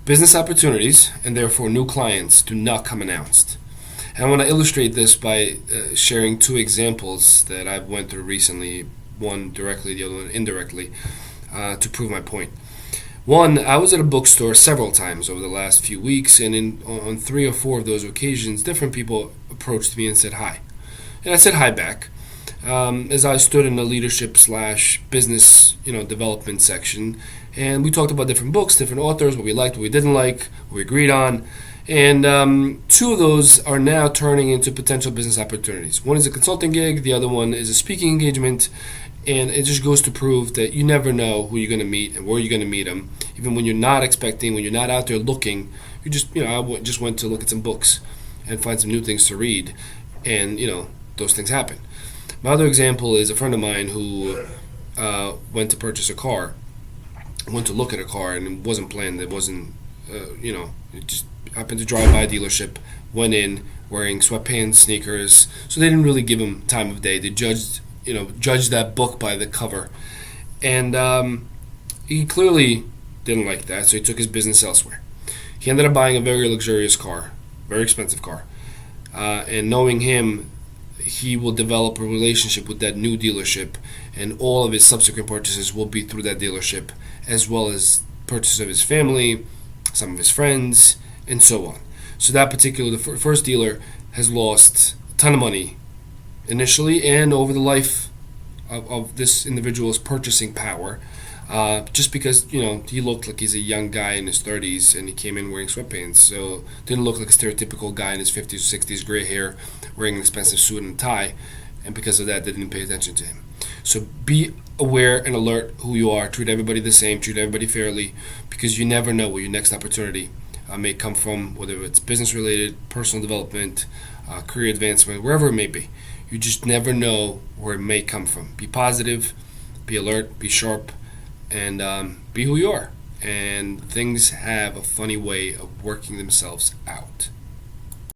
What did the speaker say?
Business opportunities, and therefore new clients, do not come announced. And I want to illustrate this by sharing two examples that I've went through recently, one directly, the other one indirectly, to prove my point. One, I was at a bookstore several times over the last few weeks, and on 3 or 4 of those occasions, different people approached me and said hi. And I said hi back. As I stood in the leadership slash business, development section, and we talked about different books, different authors, what we liked, what we didn't like, what we agreed on, and 2 of those are now turning into potential business opportunities. One is a consulting gig, the other one is a speaking engagement, and it just goes to prove that you never know who you're going to meet and where you're going to meet them. Even when you're not expecting, when you're not out there looking, I just went to look at some books and find some new things to read, and those things happen. My other example is a friend of mine who went to purchase a car, went to look at a car, and it wasn't planned. It wasn't, it just happened to drive by a dealership, went in wearing sweatpants, sneakers, so they didn't really give him time of day. They judged that book by the cover. And he clearly didn't like that, so he took his business elsewhere. He ended up buying a very luxurious car, very expensive car. And knowing him, he will develop a relationship with that new dealership, and all of his subsequent purchases will be through that dealership, as well as purchases of his family, some of his friends, and so on. So that the first dealer has lost a ton of money initially and over the life of this individual's purchasing power, just because he looked like he's a young guy in his 30s and he came in wearing sweatpants, so didn't look like a stereotypical guy in his 50s or 60s, gray hair, wearing an expensive suit and tie, and because of that they didn't pay attention to him. So be aware and alert who you are. Treat everybody the same, treat everybody fairly, because you never know where your next opportunity may come from, whether it's business related, personal development, career advancement, wherever it may be. You just never know where it may come from. Be positive, be alert, be sharp, and be who you are. And things have a funny way of working themselves out.